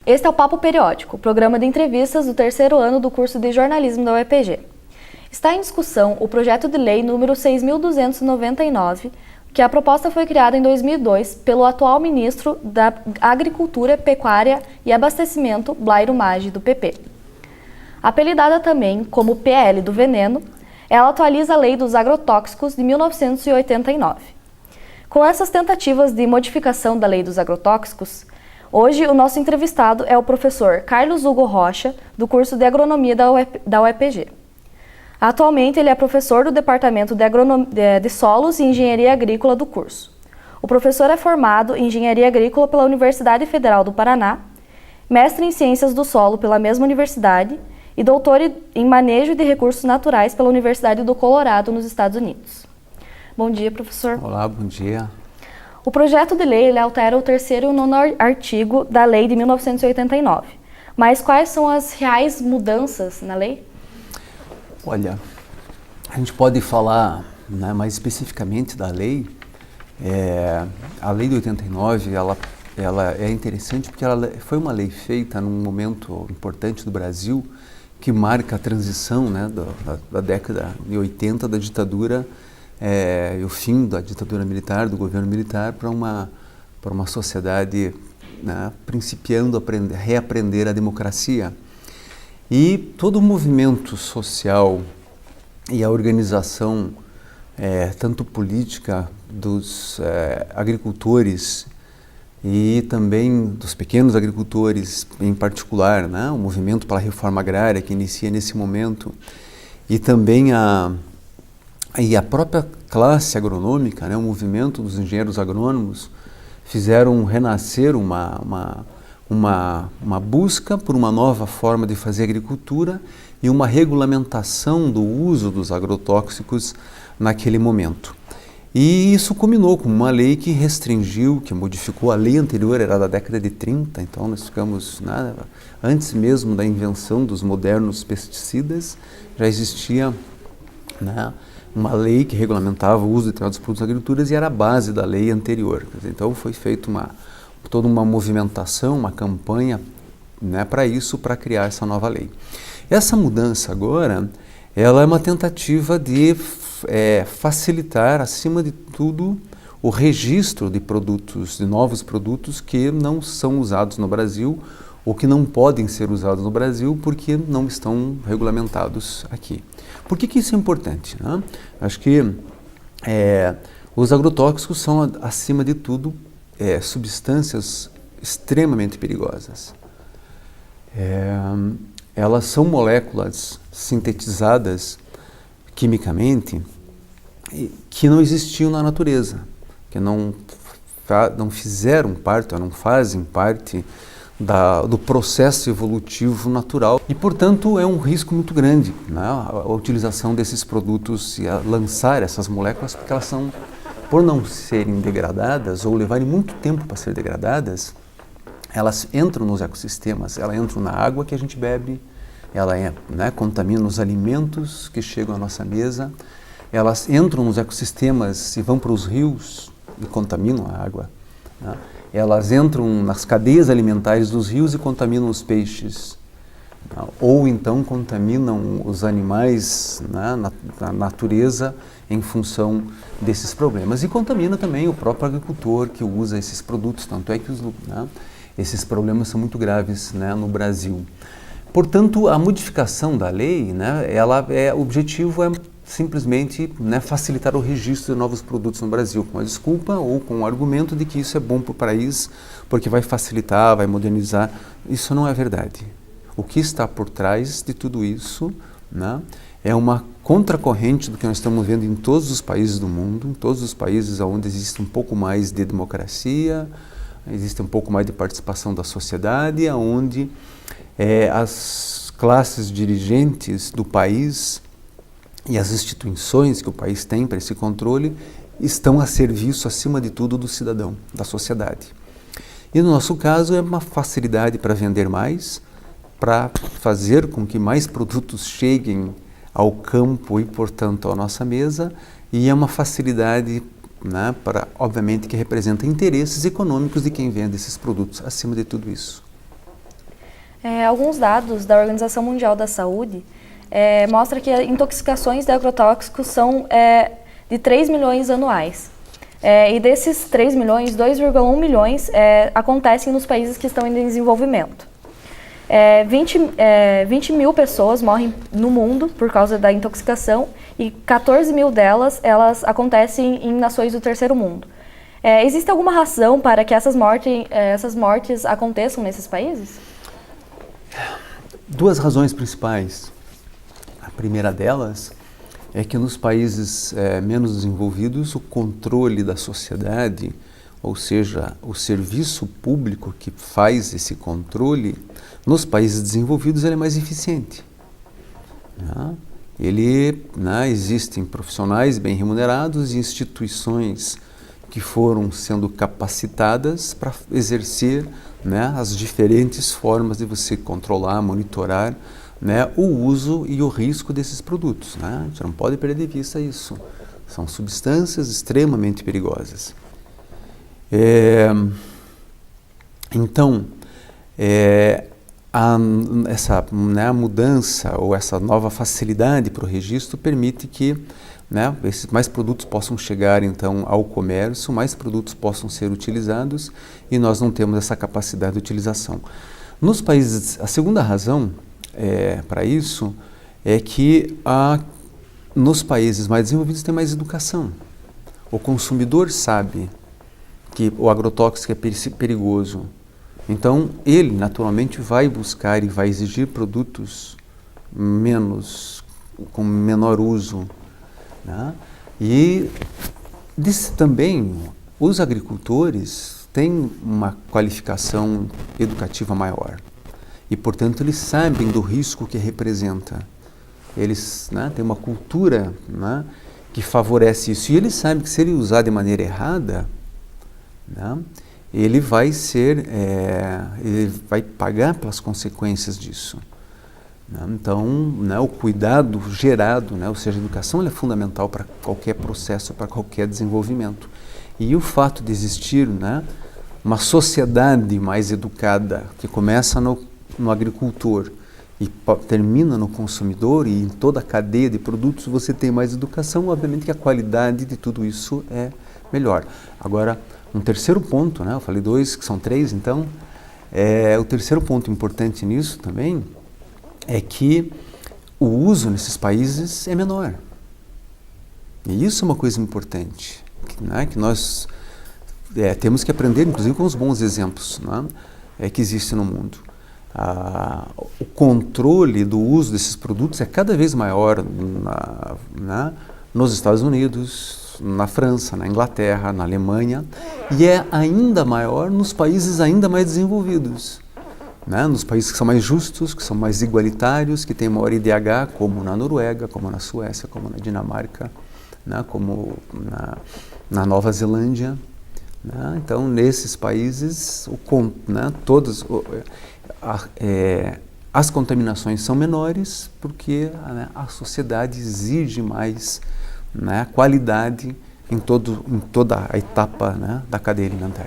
Este é o Papo Periódico, programa de entrevistas do terceiro ano do curso de jornalismo da UEPG. Está em discussão o projeto de lei número 6.299, que a proposta foi criada em 2002 pelo atual ministro da Agricultura, Pecuária e Abastecimento, Blairo Maggi, do PP. Apelidada também como PL do Veneno, ela atualiza a Lei dos Agrotóxicos de 1989. Com essas tentativas de modificação da Lei dos Agrotóxicos, hoje o nosso entrevistado é o professor Carlos Hugo Rocha, do curso de Agronomia da UEPG. Atualmente ele é professor do Departamento de Solos e Engenharia Agrícola do curso. O professor é formado em Engenharia Agrícola pela Universidade Federal do Paraná, mestre em Ciências do Solo pela mesma universidade e doutor em Manejo de Recursos Naturais pela Universidade do Colorado, nos Estados Unidos. Bom dia, professor. Olá, bom dia. O projeto de lei ele altera o terceiro e o nono artigo da Lei de 1989. Mas quais são as reais mudanças na lei? Olha, a gente pode falar, né, mais especificamente da lei. A Lei de 89, ela é interessante porque ela foi uma lei feita num momento importante do Brasil, que marca a transição, né, da década de 80 da ditadura e o fim da ditadura militar, do governo militar, para uma sociedade, né, principiando a reaprender a democracia. E todo o movimento social e a organização, tanto política, dos agricultores e também dos pequenos agricultores em particular, né? O movimento pela reforma agrária que inicia nesse momento, e também a própria classe agronômica, né? O movimento dos engenheiros agrônomos fizeram renascer uma busca por uma nova forma de fazer agricultura e uma regulamentação do uso dos agrotóxicos naquele momento. E isso culminou com uma lei que restringiu, que modificou a lei anterior, era da década de 30, então nós ficamos, né, antes mesmo da invenção dos modernos pesticidas, já existia, né, uma lei que regulamentava o uso de determinados produtos agrícolas e era a base da lei anterior. Então foi feita toda uma movimentação, uma campanha, né, para isso, para criar essa nova lei. Essa mudança agora, ela é uma tentativa de facilitar, acima de tudo, o registro de produtos, de novos produtos que não são usados no Brasil ou que não podem ser usados no Brasil porque não estão regulamentados aqui. Por que isso é importante, né? Acho que os agrotóxicos são, acima de tudo, substâncias extremamente perigosas. Elas são moléculas sintetizadas quimicamente que não existiam na natureza, que não fizeram parte, ou não fazem parte do processo evolutivo natural e, portanto, é um risco muito grande, né, a utilização desses produtos e a lançar essas moléculas, porque elas são, por não serem degradadas ou levarem muito tempo para ser degradadas, elas entram nos ecossistemas, elas entram na água que a gente bebe, ela contamina os alimentos que chegam à nossa mesa, elas entram nos ecossistemas e vão para os rios e contaminam a água, né? Elas entram nas cadeias alimentares dos rios e contaminam os peixes, né? Ou então contaminam os animais, né, na natureza em função desses problemas. E contamina também o próprio agricultor que usa esses produtos, tanto é que esses problemas são muito graves, né, no Brasil. Portanto, a modificação da lei, né, o objetivo é simplesmente, né, facilitar o registro de novos produtos no Brasil, com a desculpa ou com o argumento de que isso é bom para o país, porque vai facilitar, vai modernizar. Isso não é verdade. O que está por trás de tudo isso, né, é uma contracorrente do que nós estamos vendo em todos os países do mundo, em todos os países onde existe um pouco mais de democracia, existe um pouco mais de participação da sociedade, onde as classes dirigentes do país e as instituições que o país tem para esse controle estão a serviço, acima de tudo, do cidadão, da sociedade. E no nosso caso é uma facilidade para vender mais, para fazer com que mais produtos cheguem ao campo e, portanto, à nossa mesa, e é uma facilidade, né, para, obviamente, que representa interesses econômicos de quem vende esses produtos, acima de tudo isso. Alguns dados da Organização Mundial da Saúde mostram que intoxicações de agrotóxicos são de 3 milhões anuais. E desses 3 milhões, 2,1 milhões acontecem nos países que estão em desenvolvimento. 20 mil pessoas morrem no mundo por causa da intoxicação e 14 mil elas acontecem em nações do terceiro mundo. Existe alguma razão para que essas mortes aconteçam nesses países? Duas razões principais. A primeira delas é que nos países menos desenvolvidos o controle da sociedade, ou seja, o serviço público que faz esse controle, nos países desenvolvidos ele é mais eficiente. Existem profissionais bem remunerados e instituições que foram sendo capacitadas para exercer as diferentes formas de você controlar, monitorar o uso e o risco desses produtos. A gente não pode perder de vista isso. São substâncias extremamente perigosas. Então, a mudança ou essa nova facilidade para o registro permite que mais produtos possam chegar então ao comércio, mais produtos possam ser utilizados e nós não temos essa capacidade de utilização. Nos países, a segunda razão para isso é que nos países mais desenvolvidos tem mais educação. O consumidor sabe que o agrotóxico é perigoso. Então, ele naturalmente vai buscar e vai exigir produtos com menor uso. E também, os agricultores têm uma qualificação educativa maior. E, portanto, eles sabem do risco que representa. Eles têm uma cultura que favorece isso. E eles sabem que se ele usar de maneira errada, ele vai pagar pelas consequências disso. Então, o cuidado gerado, ou seja, a educação é fundamental para qualquer processo, para qualquer desenvolvimento. E o fato de existir uma sociedade mais educada, que começa no agricultor e termina no consumidor, e em toda a cadeia de produtos você tem mais educação, obviamente que a qualidade de tudo isso é melhor. Agora, um terceiro ponto, eu falei dois, que são três, então, o terceiro ponto importante nisso também é que o uso nesses países é menor. E isso é uma coisa importante, que nós temos que aprender, inclusive com os bons exemplos que existem no mundo. O controle do uso desses produtos é cada vez maior nos Estados Unidos, na França, na Inglaterra, na Alemanha, e é ainda maior nos países ainda mais desenvolvidos. Nos países que são mais justos, que são mais igualitários, que têm maior IDH, como na Noruega, como na Suécia, como na Dinamarca, como na Nova Zelândia. Então, nesses países, as contaminações são menores porque a sociedade exige mais qualidade em toda a etapa da cadeia alimentar.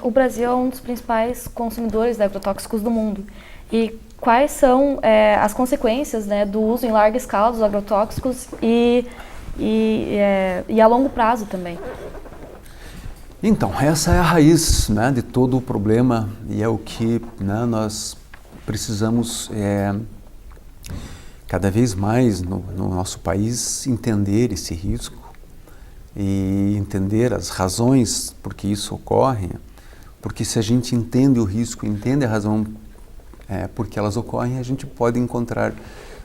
O Brasil é um dos principais consumidores de agrotóxicos do mundo. E quais são as consequências do uso em larga escala dos agrotóxicos e a longo prazo também? Então, essa é a raiz de todo o problema e é o que nós precisamos cada vez mais no nosso país entender esse risco e entender as razões por que isso ocorre, porque se a gente entende o risco, entende a razão por que elas ocorrem, a gente pode encontrar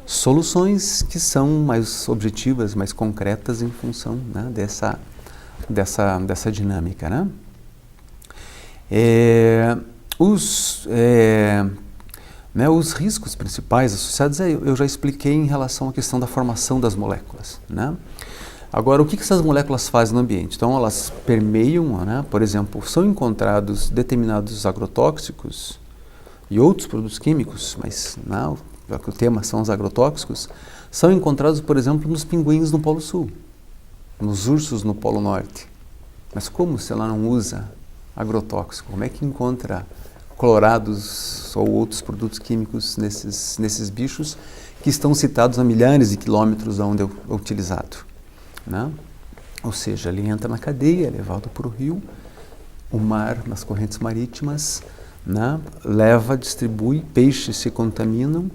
soluções que são mais objetivas, mais concretas em função dessa dinâmica. Os riscos principais associados, eu já expliquei em relação à questão da formação das moléculas. Agora, o que essas moléculas fazem no ambiente? Então, elas permeiam, por exemplo, são encontrados determinados agrotóxicos e outros produtos químicos, mas o tema são os agrotóxicos, são encontrados, por exemplo, nos pinguins no Polo Sul, nos ursos no Polo Norte. Mas como se ela não usa agrotóxico? Como é que encontra clorados ou outros produtos químicos nesses bichos que estão citados a milhares de quilômetros onde é utilizado, né? Ou seja, ele entra na cadeia, é levado para o rio, o mar, nas correntes marítimas, né? Leva, distribui, peixes se contaminam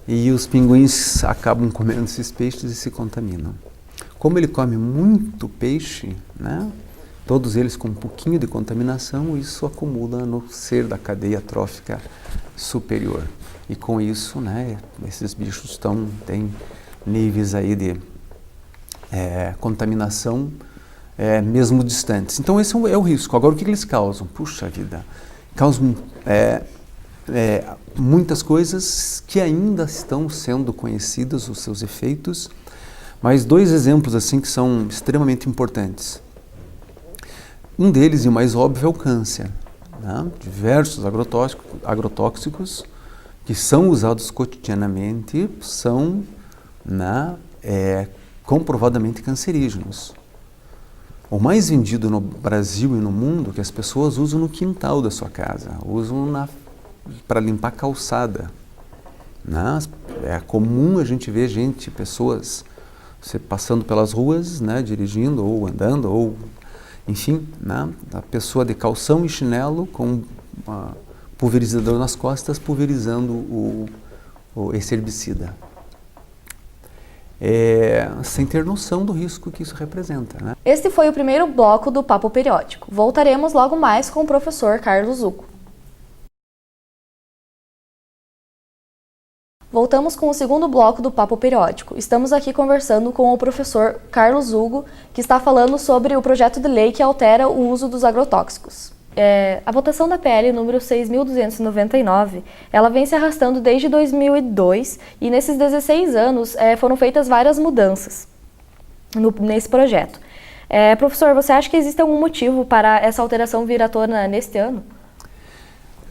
e os pinguins acabam comendo esses peixes e se contaminam. Como ele come muito peixe, né? Todos eles com um pouquinho de contaminação, isso acumula no ser da cadeia trófica superior. E com isso, né, esses bichos têm níveis aí de contaminação mesmo distantes. Então esse é o risco. Agora o que eles causam? Puxa vida, causam muitas coisas que ainda estão sendo conhecidas, os seus efeitos, mas 2 exemplos assim que são extremamente importantes. Um deles, e o mais óbvio, é o câncer, né? Diversos agrotóxicos que são usados cotidianamente são, né, comprovadamente cancerígenos. O mais vendido no Brasil e no mundo, que as pessoas usam no quintal da sua casa, usam para limpar calçada, né? É comum a gente ver pessoas passando pelas ruas, né, dirigindo ou andando, ou enfim, né, a pessoa de calção e chinelo com pulverizador nas costas, pulverizando esse herbicida. Sem ter noção do risco que isso representa, né? Este foi o primeiro bloco do Papo Periódico. Voltaremos logo mais com o professor Carlos Hugo. Voltamos com o segundo bloco do Papo Periódico. Estamos aqui conversando com o professor Carlos Hugo, que está falando sobre o projeto de lei que altera o uso dos agrotóxicos. A votação da PL número 6.299, ela vem se arrastando desde 2002 e nesses 16 anos foram feitas várias mudanças nesse projeto. Professor, você acha que existe algum motivo para essa alteração vir à tona neste ano?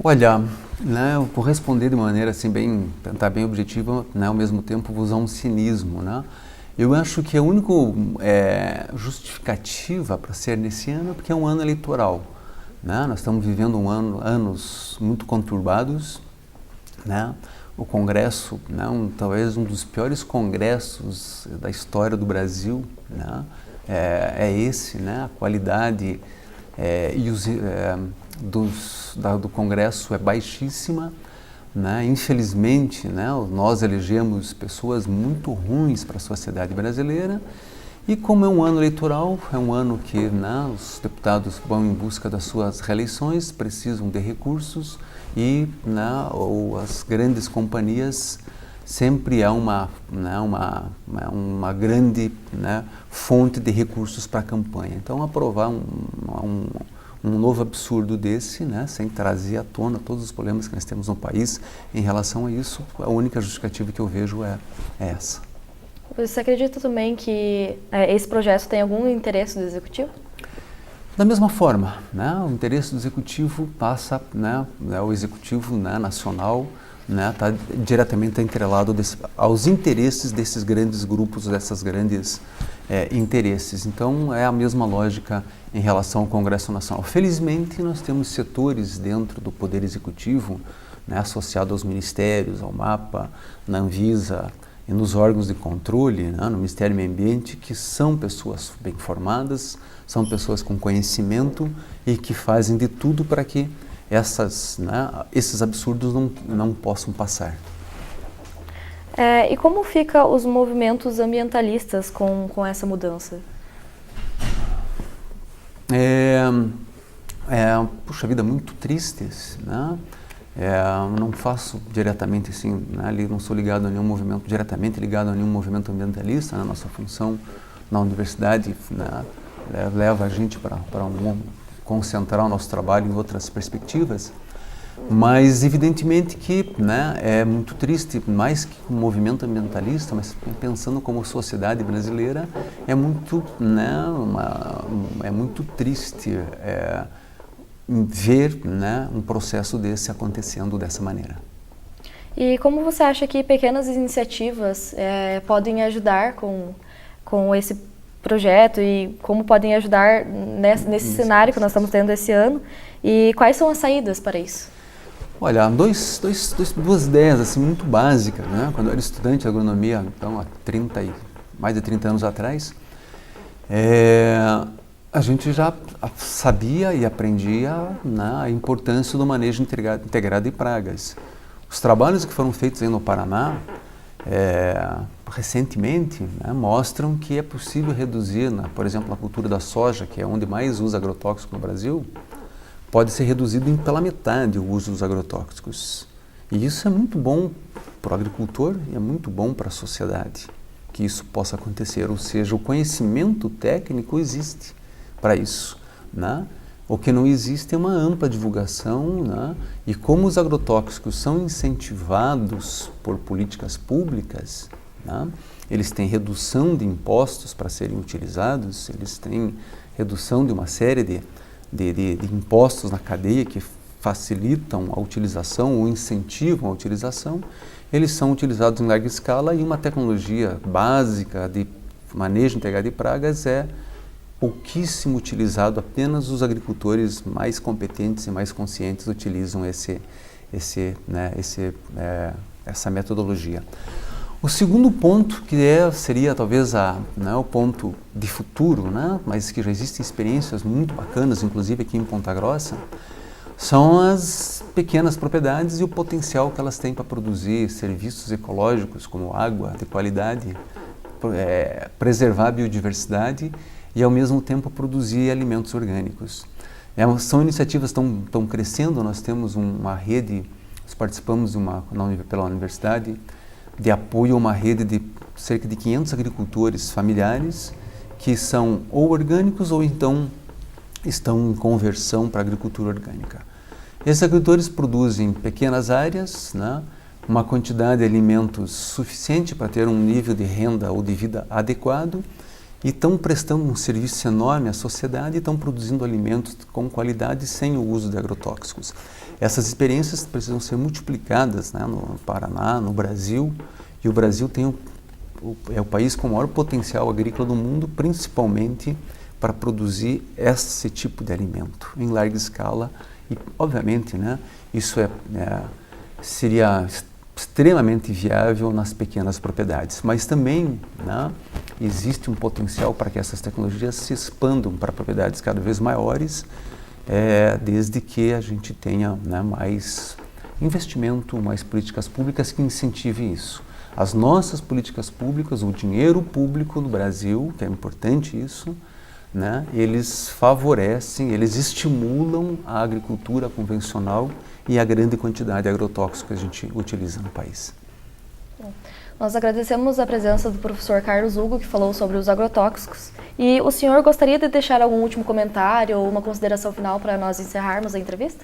Olha, né, eu vou responder de maneira assim tentar bem objetiva, né, ao mesmo tempo vou usar um cinismo, né? Eu acho que a única justificativa para ser nesse ano é porque é um ano eleitoral, né? Nós estamos vivendo anos muito conturbados, né? O Congresso, né, talvez um dos piores congressos da história do Brasil, né? Esse, né? A qualidade do Congresso é baixíssima, né? Infelizmente, né, nós elegemos pessoas muito ruins para a sociedade brasileira e como é um ano eleitoral, é um ano que, né, os deputados vão em busca das suas reeleições, precisam de recursos e, né, as grandes companhias sempre é uma grande, né, fonte de recursos para a campanha. Então aprovar um novo absurdo desse, né, sem trazer à tona todos os problemas que nós temos no país em relação a isso, a única justificativa que eu vejo é essa. Você acredita também que esse projeto tem algum interesse do Executivo? Da mesma forma, né, o interesse do Executivo passa, né, o Executivo, né, nacional, está diretamente atrelado aos interesses desses grandes grupos, dessas grandes interesses. Então, é a mesma lógica em relação ao Congresso Nacional. Felizmente, nós temos setores dentro do Poder Executivo, né, associado aos ministérios, ao MAPA, na Anvisa e nos órgãos de controle, né, no Ministério do Meio Ambiente, que são pessoas bem formadas, são pessoas com conhecimento e que fazem de tudo para que esses absurdos não possam passar. E como ficam os movimentos ambientalistas com essa mudança? Puxa vida, muito tristes, né? Não faço diretamente assim, né? Não sou ligado a nenhum movimento, diretamente ligado a nenhum movimento ambientalista, né? Nossa função na universidade, né, leva a gente para concentrar o nosso trabalho em outras perspectivas, mas evidentemente que, né, é muito triste, mais que o movimento ambientalista, mas pensando como sociedade brasileira, é muito, né, é muito triste ver, né, um processo desse acontecendo dessa maneira. E como você acha que pequenas iniciativas podem ajudar com esse projeto e como podem ajudar nesse cenário que nós estamos tendo esse ano? E quais são as saídas para isso? Olha, duas ideias assim, muito básicas, né? Quando eu era estudante de agronomia, então há mais de 30 anos atrás, a gente já sabia e aprendia, né, a importância do manejo integrado de pragas. Os trabalhos que foram feitos aí no Paraná, recentemente, né, mostram que é possível reduzir, por exemplo, a cultura da soja, que é onde mais usa agrotóxico no Brasil, pode ser reduzido pela metade o uso dos agrotóxicos. E isso é muito bom para o agricultor e é muito bom para a sociedade que isso possa acontecer. Ou seja, o conhecimento técnico existe para isso, né? O que não existe é uma ampla divulgação, né? E como os agrotóxicos são incentivados por políticas públicas, né? Eles têm redução de impostos para serem utilizados, eles têm redução de uma série de impostos na cadeia que facilitam a utilização ou incentivam a utilização, eles são utilizados em larga escala e uma tecnologia básica de manejo integrado de pragas é pouquíssimo utilizado, apenas os agricultores mais competentes e mais conscientes utilizam essa metodologia. O segundo ponto, que seria talvez o ponto de futuro, né, mas que já existem experiências muito bacanas, inclusive aqui em Ponta Grossa, são as pequenas propriedades e o potencial que elas têm para produzir serviços ecológicos, como água de qualidade, preservar a biodiversidade e, ao mesmo tempo, produzir alimentos orgânicos. São iniciativas que estão crescendo, nós temos uma rede, nós participamos pela universidade, de apoio a uma rede de cerca de 500 agricultores familiares que são ou orgânicos ou então estão em conversão para a agricultura orgânica. Esses agricultores produzem pequenas áreas, né, uma quantidade de alimentos suficiente para ter um nível de renda ou de vida adequado e estão prestando um serviço enorme à sociedade e estão produzindo alimentos com qualidade sem o uso de agrotóxicos. Essas experiências precisam ser multiplicadas, né, no Paraná, no Brasil, e o Brasil é o país com o maior potencial agrícola do mundo, principalmente para produzir esse tipo de alimento em larga escala e, obviamente, né, isso seria extremamente viável nas pequenas propriedades, mas também, né, existe um potencial para que essas tecnologias se expandam para propriedades cada vez maiores, desde que a gente tenha, né, mais investimento, mais políticas públicas que incentivem isso. As nossas políticas públicas, o dinheiro público no Brasil, que é importante isso, né, eles favorecem, eles estimulam a agricultura convencional e a grande quantidade de agrotóxicos que a gente utiliza no país. Nós agradecemos a presença do professor Carlos Hugo, que falou sobre os agrotóxicos. E o senhor gostaria de deixar algum último comentário ou uma consideração final para nós encerrarmos a entrevista?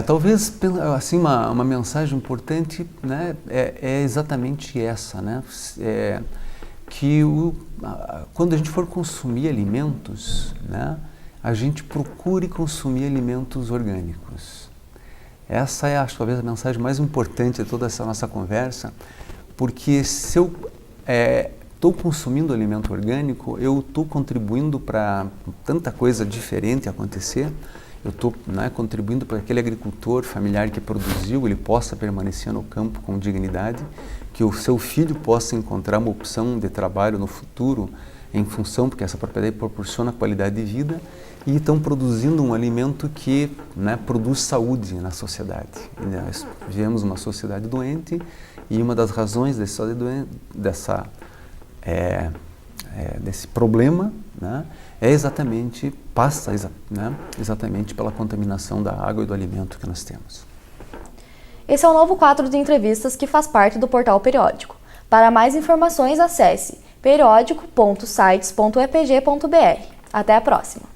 Talvez assim, uma mensagem importante, né, é exatamente essa, né, que quando a gente for consumir alimentos, né, a gente procure consumir alimentos orgânicos. Essa é, acho, talvez a mensagem mais importante de toda essa nossa conversa, porque se eu estou consumindo alimento orgânico, eu estou contribuindo para tanta coisa diferente acontecer. Eu estou, né, contribuindo para que aquele agricultor familiar que produziu, ele possa permanecer no campo com dignidade, que o seu filho possa encontrar uma opção de trabalho no futuro em função, porque essa propriedade proporciona qualidade de vida, e estão produzindo um alimento que, né, produz saúde na sociedade. E nós vivemos uma sociedade doente e uma das razões desse problema, né, passa exatamente pela contaminação da água e do alimento que nós temos. Esse é o novo quadro de entrevistas que faz parte do Portal Periódico. Para mais informações, acesse periodico.sites.epg.br. Até a próxima!